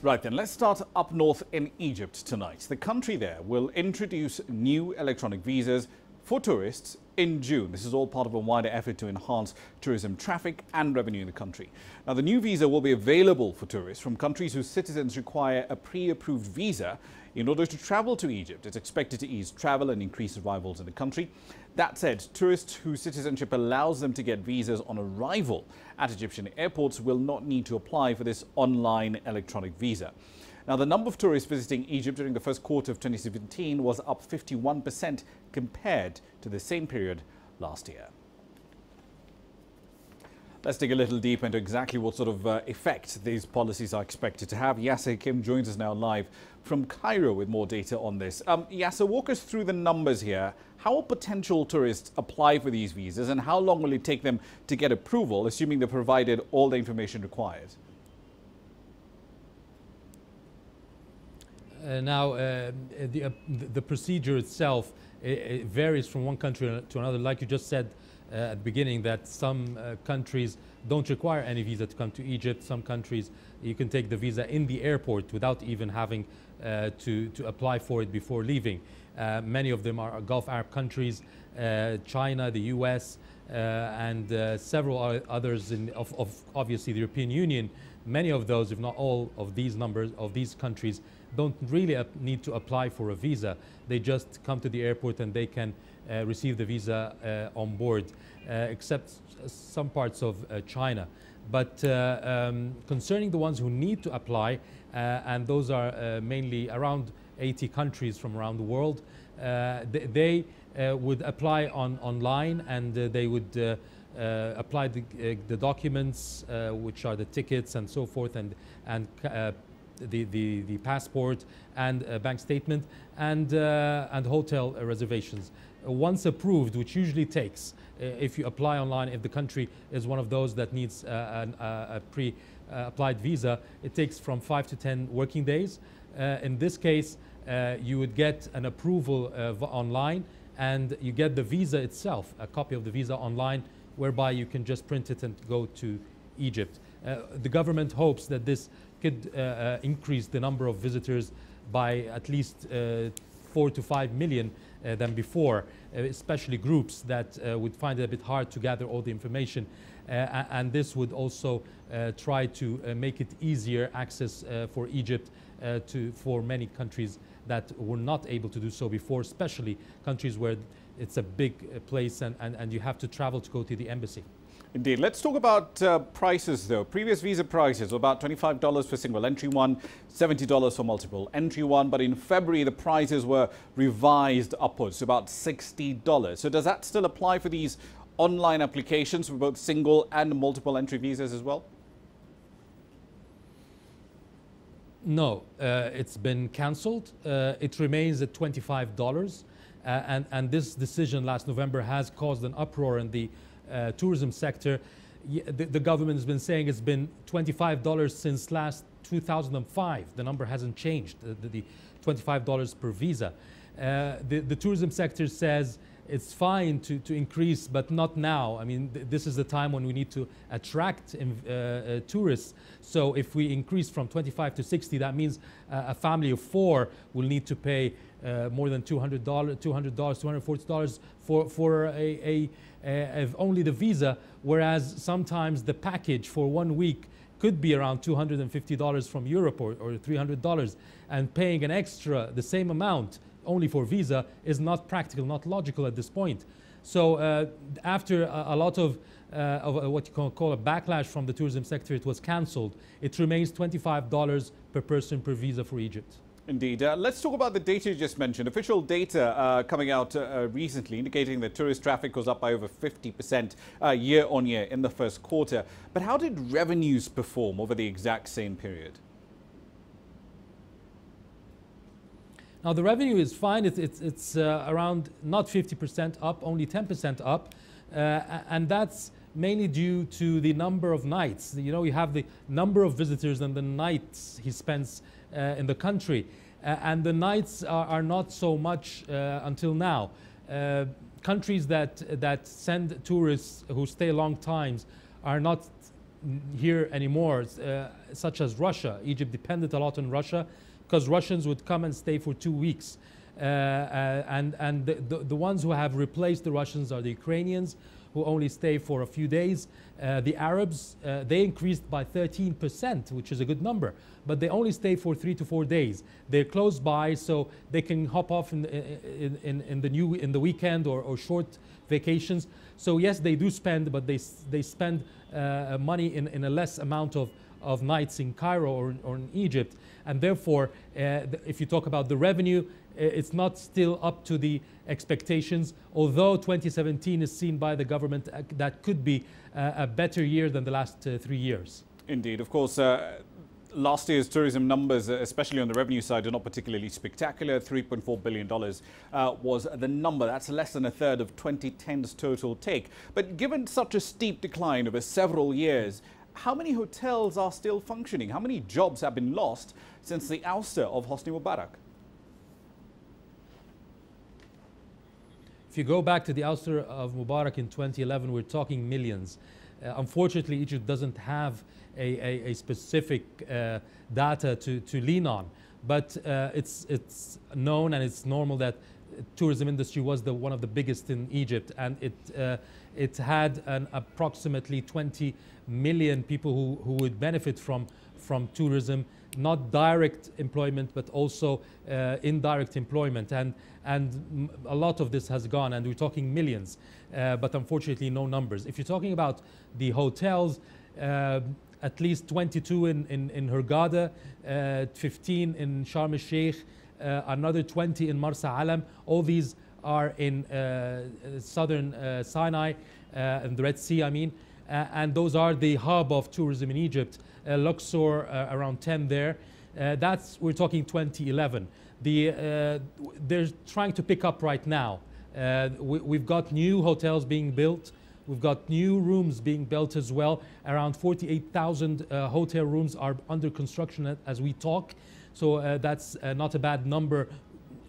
Right then, let's start up north in Egypt tonight. The country there will introduce new electronic visas for tourists in June. This is all part of a wider effort to enhance tourism traffic and revenue in the country. Now, the new visa will be available for tourists from countries whose citizens require a pre-approved visa in order to travel to Egypt. It's expected to ease travel and increase arrivals in the country. That said, tourists whose citizenship allows them to get visas on arrival at Egyptian airports will not need to apply for this online electronic visa. Now, the number of tourists visiting Egypt during the first quarter of 2017 was up 51% compared to the same period last year. Let's dig a little deeper into exactly what sort of effect these policies are expected to have. Yasser Kim joins us now live from Cairo with more data on this. Yasser, walk us through the numbers here. How will potential tourists apply for these visas and how long will it take them to get approval, assuming they provided all the information required? The procedure itself it varies from one country to another. Like you just said at the beginning, that some countries don't require any visa to come to Egypt. Some countries you can take the visa in the airport without even having to apply for it before leaving. Many of them are Gulf Arab countries, China, the US, and several others of obviously the European Union. Many of those, if not all of these numbers of these countries, don't really need to apply for a visa. They just come to the airport and they can receive the visa on board, except some parts of China. But concerning the ones who need to apply, and those are mainly around 80 countries from around the world, they would apply online, and they would apply the documents, which are the tickets and so forth, and the passport and bank statement and hotel reservations. Once approved, which usually takes, if you apply online, if the country is one of those that needs a pre-applied visa, it takes from 5 to 10 working days. In this case, you would get an approval online, and you get the visa itself, a copy of the visa online, whereby you can just print it and go to Egypt. The government hopes that this could increase the number of visitors by at least 4 to 5 million than before, especially groups that would find it a bit hard to gather all the information. And this would also try to make it easier access for Egypt for many countries that were not able to do so before, especially countries where it's a big place and you have to travel to go to the embassy. Indeed. Let's talk about prices, though. Previous visa prices were about $25 for single entry one, $70 for multiple entry one. But in February, the prices were revised upwards to about $60. So does that still apply for these online applications for both single and multiple entry visas as well? No, it's been cancelled. It remains at $25. And this decision last November has caused an uproar in the tourism sector. The government has been saying it's been $25 since last 2005. The number hasn't changed, the $25 per visa. The tourism sector says it's fine to increase, but not now. I mean, this is the time when we need to attract tourists. So if we increase from 25 to 60, that means a family of 4 will need to pay more than $200, $240 for only the visa, whereas sometimes the package for 1 week could be around $250 from Europe or $300, and paying an extra, the same amount only for visa is not practical, not logical at this point. So after a lot of what you can call a backlash from the tourism sector, it was cancelled. It remains $25 per person per visa for Egypt. Indeed. Let's talk about the data you just mentioned. Official data coming out recently indicating that tourist traffic was up by over 50% year on year in the first quarter. But how did revenues perform over the exact same period? Now, the revenue is fine. It's around not 50% up, only 10% up. And that's mainly due to the number of nights. You know, you have the number of visitors and the nights he spends in the country. And the nights are not so much until now. Countries that send tourists who stay long times are not here anymore, such as Russia. Egypt depended a lot on Russia because Russians would come and stay for 2 weeks. And the ones who have replaced the Russians are the Ukrainians, who only stay for a few days. The Arabs, they increased by 13%, which is a good number, but they only stay for 3 to 4 days. They're close by, so they can hop off in the weekend or short vacations. So yes, they do spend, but they spend money in a less amount of nights in Cairo or in Egypt. And therefore, if you talk about the revenue, it's not still up to the expectations, although 2017 is seen by the government that could be a better year than the last 3 years. Indeed. Of course, last year's tourism numbers, especially on the revenue side, are not particularly spectacular. $3.4 billion was the number. That's less than a third of 2010's total take. But given such a steep decline over several years, how many hotels are still functioning? How many jobs have been lost since the ouster of Hosni Mubarak? If you go back to the ouster of Mubarak in 2011, we're talking millions. Unfortunately, Egypt doesn't have a specific data to lean on, but it's known and it's normal that tourism industry was one of the biggest in Egypt, and it had approximately 20 million people who would benefit from tourism, not direct employment, but also indirect employment. And a lot of this has gone, and we're talking millions, but unfortunately no numbers. If you're talking about the hotels, at least 22 in Hurghada, 15 in Sharm el-Sheikh, another 20 in Marsa Alam. All these are in southern Sinai, and the Red Sea, I mean. And those are the hub of tourism in Egypt. Luxor, around 10 there. We're talking 2011. They're trying to pick up right now. We've got new hotels being built. We've got new rooms being built as well. Around 48,000 hotel rooms are under construction as we talk. So that's not a bad number,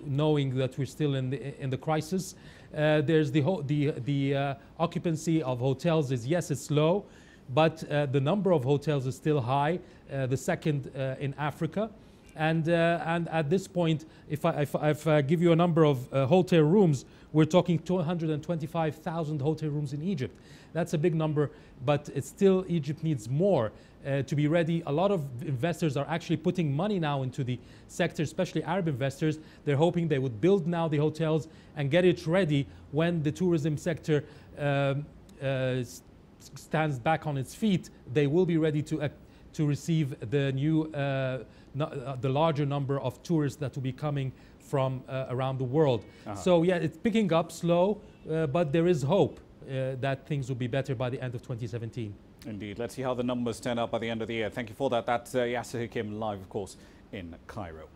knowing that we're still in the crisis. There's the occupancy of hotels is, yes, it's low, but the number of hotels is still high, the second in Africa. And at this point, if I give you a number of hotel rooms, we're talking 225,000 hotel rooms in Egypt. That's a big number, but it's still, Egypt needs more to be ready. A lot of investors are actually putting money now into the sector, especially Arab investors. They're hoping they would build now the hotels and get it ready when the tourism sector stands back on its feet. They will be ready to receive the new, the larger number of tourists that will be coming from around the world. So yeah, it's picking up slow, but there is hope that things will be better by the end of 2017. Indeed. Let's see how the numbers turn out by the end of the year. Thank you for that. That's Yasser Hakim live, of course, in Cairo.